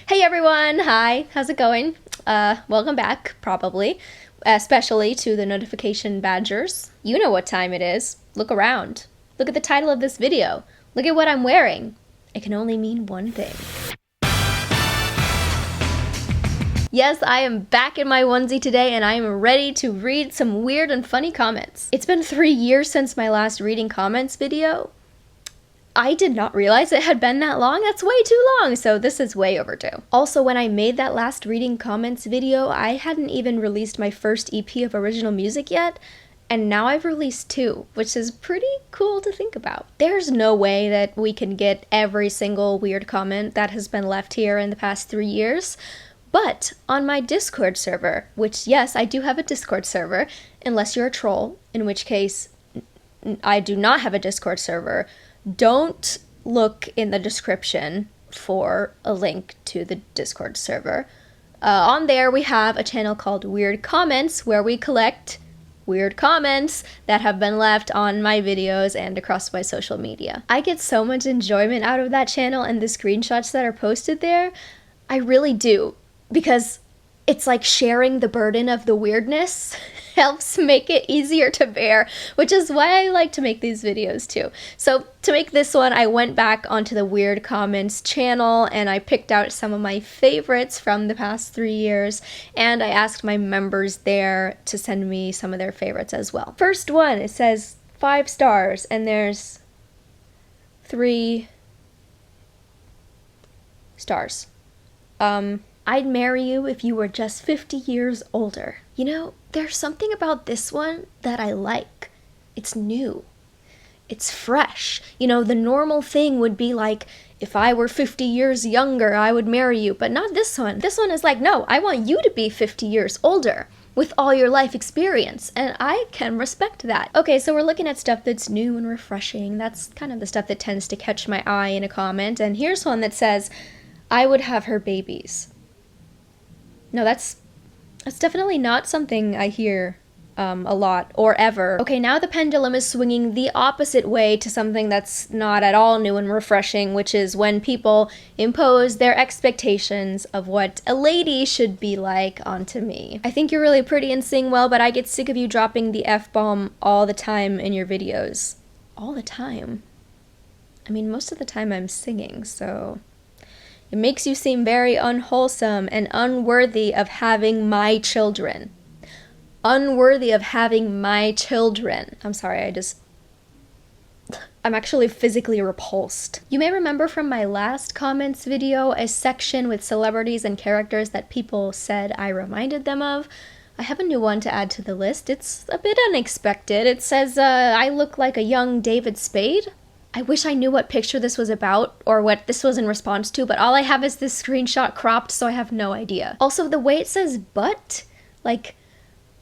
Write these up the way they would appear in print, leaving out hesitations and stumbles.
Hey everyone! Hi! How's it going? Welcome back, probably. Especially to the notification badgers. You know what time it is. Look around. Look at the title of this video. Look at what I'm wearing. It can only mean one thing. Yes, I am back in my onesie today and I am ready to read some weird and funny comments. It's been 3 years since my last reading comments video. I did not realize it had been that long. That's way too long, so this is way overdue. Also, when I made that last reading comments video, I hadn't even released my first EP of original music yet, and now I've released 2, which is pretty cool to think about. There's no way that we can get every single weird comment that has been left here in the past 3 years, but on my Discord server, which yes, I do have a Discord server, unless you're a troll, in which case I do not have a Discord server. Don't look in the description for a link to the Discord server. On there we have a channel called Weird Comments where we collect weird comments that have been left on my videos and across my social media. I get so much enjoyment out of that channel and the screenshots that are posted there. I really do, because it's like sharing the burden of the weirdness helps make it easier to bear, which is why I like to make these videos too. So to make this one, I went back onto the Weird Comments channel and I picked out some of my favorites from the past 3 years, and I asked my members there to send me some of their favorites as well. First one, it says 5 stars and there's 3 stars. I'd marry you if you were just 50 years older. You know, there's something about this one that I like. It's new. It's fresh. You know, the normal thing would be like, if I were 50 years younger, I would marry you. But not this one. This one is like, no, I want you to be 50 years older with all your life experience. And I can respect that. Okay, so we're looking at stuff that's new and refreshing. That's kind of the stuff that tends to catch my eye in a comment. And here's one that says, I would have her babies. No, that's definitely not something I hear a lot or ever. Okay, now the pendulum is swinging the opposite way to something that's not at all new and refreshing, which is when people impose their expectations of what a lady should be like onto me. I think you're really pretty and sing well, but I get sick of you dropping the F-bomb all the time in your videos. All the time? I mean, most of the time I'm singing, so it makes you seem very unwholesome and unworthy of having my children. Unworthy of having my children. I'm sorry, I'm actually physically repulsed. You may remember from my last comments video a section with celebrities and characters that people said I reminded them of. I have a new one to add to the list. It's a bit unexpected. It says I look like a young David Spade. I wish I knew what picture this was about or what this was in response to, but all I have is this screenshot cropped, so I have no idea. Also, the way it says but, like,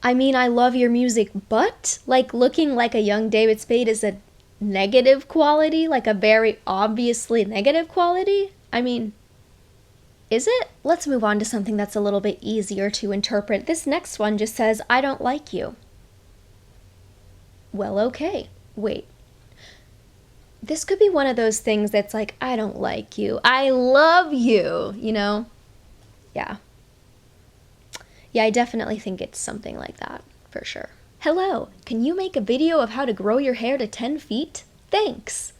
I mean, I love your music, but, like, looking like a young David Spade is a negative quality, like a very obviously negative quality? I mean, is it? Let's move on to something that's a little bit easier to interpret. This next one just says, I don't like you. Well, okay. Wait. This could be one of those things that's like, I don't like you. I love you, you know? Yeah. Yeah, I definitely think it's something like that, for sure. Hello, can you make a video of how to grow your hair to 10 feet? Thanks.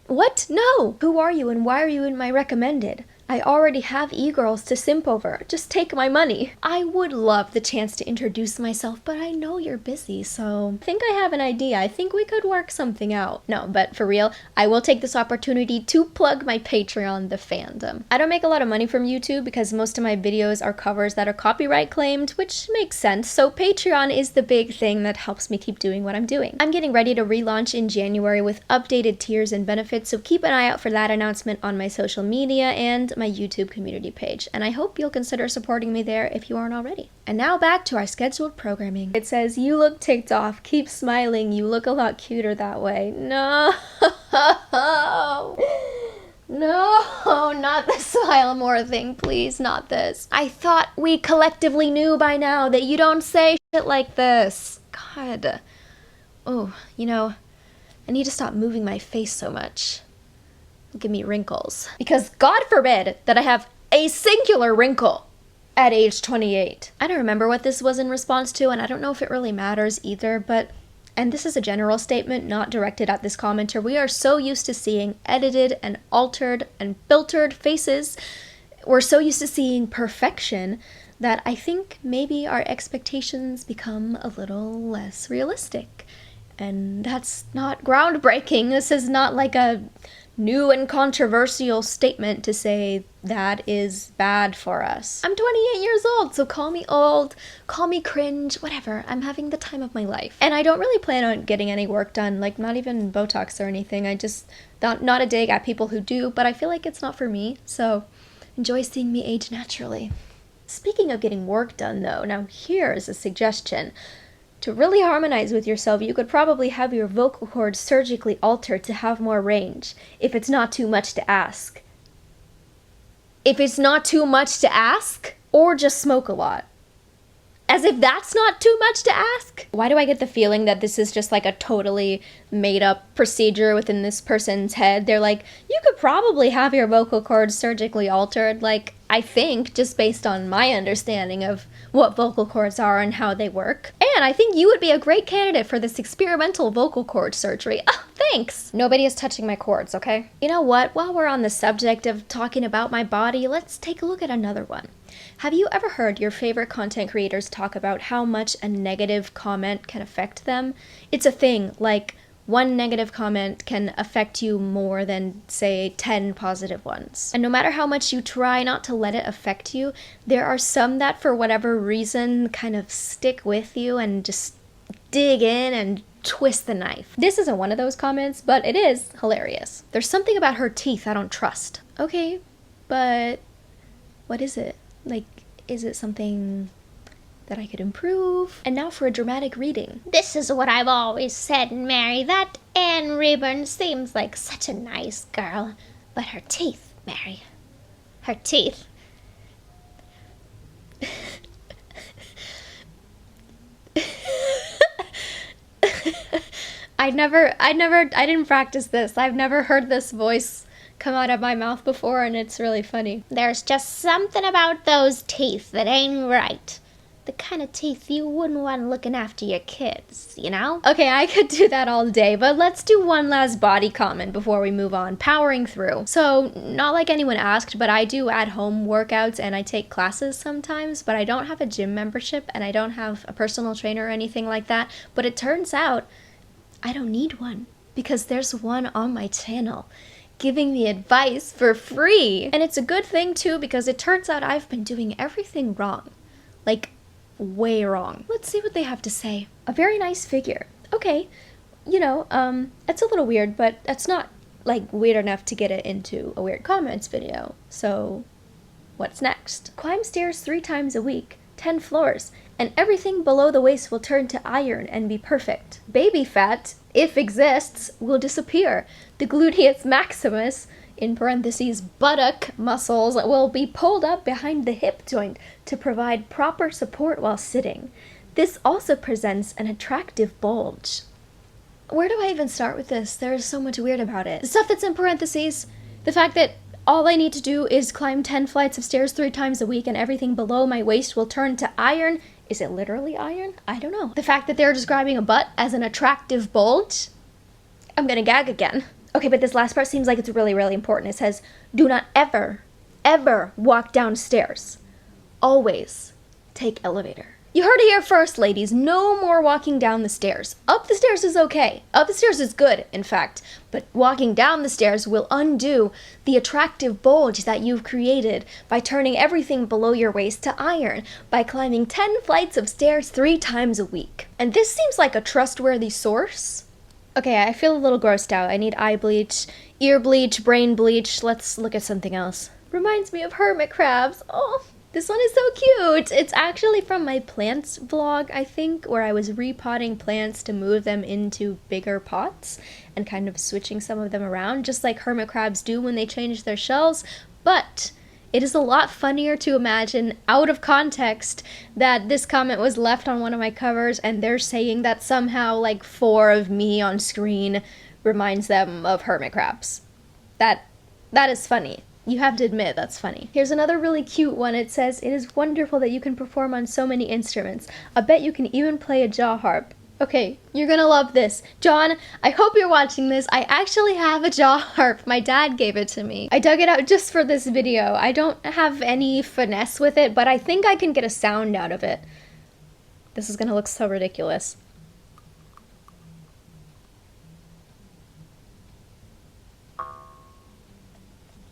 What? No! Who are you and why are you in my recommended? I already have e-girls to simp over. Just take my money. I would love the chance to introduce myself, but I know you're busy, so I think I have an idea. I think we could work something out. No, but for real, I will take this opportunity to plug my Patreon, The Fandom. I don't make a lot of money from YouTube because most of my videos are covers that are copyright claimed, which makes sense, so Patreon is the big thing that helps me keep doing what I'm doing. I'm getting ready to relaunch in January with updated tiers and benefits, so keep an eye out for that announcement on my social media and my YouTube community page, and I hope you'll consider supporting me there if you aren't already. And now back to our scheduled programming. It says, you look ticked off, keep smiling, you look a lot cuter that way. No, no, not the smile more thing, please, not this. I thought we collectively knew by now that you don't say shit like this. God. Oh, you know, I need to stop moving my face so much. Give me wrinkles. Because God forbid that I have a singular wrinkle at age 28. I don't remember what this was in response to, and I don't know if it really matters either, but, and this is a general statement not directed at this commenter, we are so used to seeing edited and altered and filtered faces. We're so used to seeing perfection that I think maybe our expectations become a little less realistic. And that's not groundbreaking. This is not like a new and controversial statement to say that is bad for us. I'm 28 years old, so call me old, call me cringe, whatever. I'm having the time of my life. And I don't really plan on getting any work done, like not even Botox or anything. I just, not a dig at people who do, but I feel like it's not for me, so enjoy seeing me age naturally. Speaking of getting work done though, now here's a suggestion. To really harmonize with yourself, you could probably have your vocal cords surgically altered to have more range, if it's not too much to ask. If it's not too much to ask, or just smoke a lot. As if that's not too much to ask? Why do I get the feeling that this is just like a totally made up procedure within this person's head? They're like, you could probably have your vocal cords surgically altered, like, I think, just based on my understanding of what vocal cords are and how they work. And I think you would be a great candidate for this experimental vocal cord surgery. Oh, thanks! Nobody is touching my cords, okay? You know what? While we're on the subject of talking about my body, let's take a look at another one. Have you ever heard your favorite content creators talk about how much a negative comment can affect them? It's a thing, like, one negative comment can affect you more than, say, 10 positive ones. And no matter how much you try not to let it affect you, there are some that for whatever reason kind of stick with you and just dig in and twist the knife. This isn't one of those comments, but it is hilarious. There's something about her teeth I don't trust. Okay, but what is it? Like, is it something that I could improve? And now for a dramatic reading. This is what I've always said, Mary, that Anne Reburn seems like such a nice girl. But her teeth, Mary. Her teeth. I didn't practice this. I've never heard this voice come out of my mouth before, and it's really funny. There's just something about those teeth that ain't right. The kind of teeth you wouldn't want looking after your kids, you know? Okay, I could do that all day, but let's do one last body comment before we move on, powering through. So, not like anyone asked, but I do at-home workouts and I take classes sometimes, but I don't have a gym membership and I don't have a personal trainer or anything like that, but it turns out I don't need one because there's one on my channel giving me advice for free. And it's a good thing too because it turns out I've been doing everything wrong. Like, way wrong. Let's see what they have to say. A very nice figure. Okay, you know, it's a little weird, but that's not, like, weird enough to get it into a weird comments video. So, what's next? Climb stairs 3 times a week, 10 floors, and everything below the waist will turn to iron and be perfect. Baby fat, if exists, will disappear. The gluteus maximus, in parentheses, buttock muscles, will be pulled up behind the hip joint to provide proper support while sitting. This also presents an attractive bulge. Where do I even start with this? There is so much weird about it. The stuff that's in parentheses, the fact that all I need to do is climb 10 flights of stairs 3 times a week and everything below my waist will turn to iron. Is it literally iron? I don't know. The fact that they're describing a butt as an attractive bulge? I'm gonna gag again. Okay, but this last part seems like it's really, really important. It says, do not ever, ever walk downstairs. Always take elevator. You heard it here first, ladies. No more walking down the stairs. Up the stairs is okay. Up the stairs is good, in fact. But walking down the stairs will undo the attractive bulge that you've created by turning everything below your waist to iron, by climbing 10 flights of stairs 3 times a week. And this seems like a trustworthy source. Okay, I feel a little grossed out. I need eye bleach, ear bleach, brain bleach. Let's look at something else. Reminds me of hermit crabs. Oh, this one is so cute. It's actually from my plants vlog, I think, where I was repotting plants to move them into bigger pots and kind of switching some of them around, just like hermit crabs do when they change their shells. But it is a lot funnier to imagine, out of context, that this comment was left on one of my covers and they're saying that somehow, like, 4 of me on screen reminds them of hermit crabs. That is funny. You have to admit, that's funny. Here's another really cute one. It says, "It is wonderful that you can perform on so many instruments. I bet you can even play a jaw harp." Okay, you're gonna love this. John, I hope you're watching this. I actually have a jaw harp. My dad gave it to me. I dug it out just for this video. I don't have any finesse with it, but I think I can get a sound out of it. This is gonna look so ridiculous.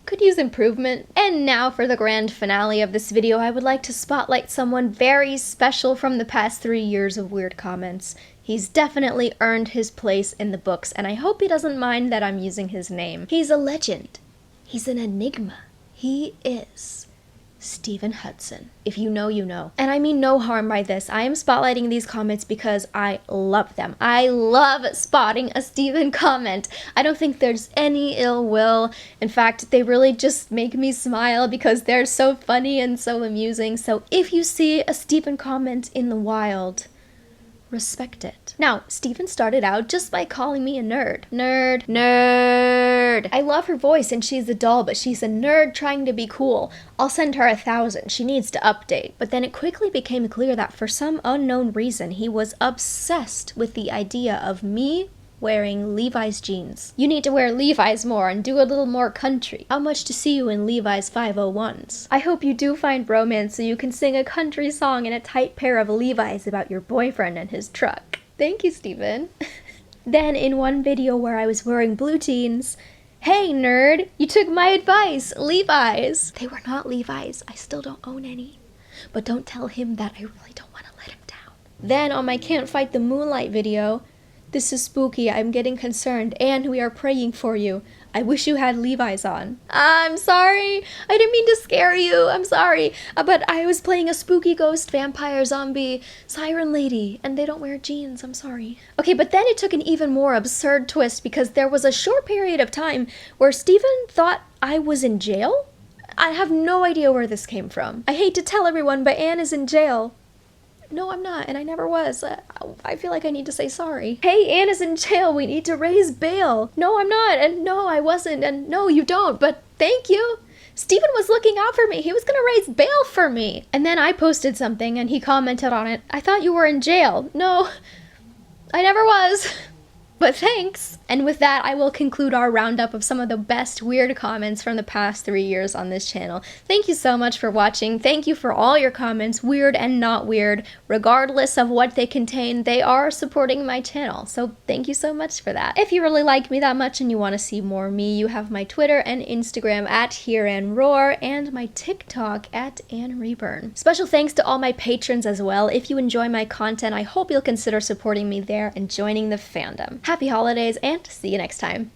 Could use improvement. And now for the grand finale of this video, I would like to spotlight someone very special from the past 3 years of weird comments. He's definitely earned his place in the books, and I hope he doesn't mind that I'm using his name. He's a legend. He's an enigma. He is Stephen Hudson. If you know, you know. And I mean no harm by this. I am spotlighting these comments because I love them. I love spotting a Stephen comment. I don't think there's any ill will. In fact, they really just make me smile because they're so funny and so amusing. So if you see a Stephen comment in the wild, respect it. Now, Stephen started out just by calling me a nerd. Nerd. I love her voice and she's a doll, but she's a nerd trying to be cool. I'll send her 1,000. She needs to update. But then it quickly became clear that for some unknown reason, he was obsessed with the idea of me wearing Levi's jeans. You need to wear Levi's more and do a little more country. How much to see you in Levi's 501s. I hope you do find romance so you can sing a country song in a tight pair of Levi's about your boyfriend and his truck. Thank you, Stephen. Then in one video where I was wearing blue jeans, "Hey nerd, you took my advice, Levi's." They were not Levi's. I still don't own any. But don't tell him that. I really don't want to let him down. Then on my Can't Fight the Moonlight video, "This is spooky, I'm getting concerned, and we are praying for you. I wish you had Levi's on." I'm sorry, I didn't mean to scare you, I'm sorry. But I was playing a spooky ghost, vampire, zombie, siren lady, and they don't wear jeans, I'm sorry. Okay, but then it took an even more absurd twist because there was a short period of time where Stephen thought I was in jail? I have no idea where this came from. I hate to tell everyone, but Anne is in jail. No, I'm not, and I never was. I feel like I need to say sorry. "Hey, Anne is in jail. We need to raise bail." No, I'm not, and no, I wasn't, and no, you don't, but thank you. Stephen was looking out for me. He was gonna raise bail for me. And then I posted something, and he commented on it. "I thought you were in jail." No, I never was. But thanks! And with that, I will conclude our roundup of some of the best weird comments from the past 3 years on this channel. Thank you so much for watching. Thank you for all your comments, weird and not weird. Regardless of what they contain, they are supporting my channel. So thank you so much for that. If you really like me that much and you want to see more me, you have my Twitter and Instagram at HearAnneRoar and my TikTok at AnneReburn. Special thanks to all my patrons as well. If you enjoy my content, I hope you'll consider supporting me there and joining the fandom. Happy holidays and see you next time.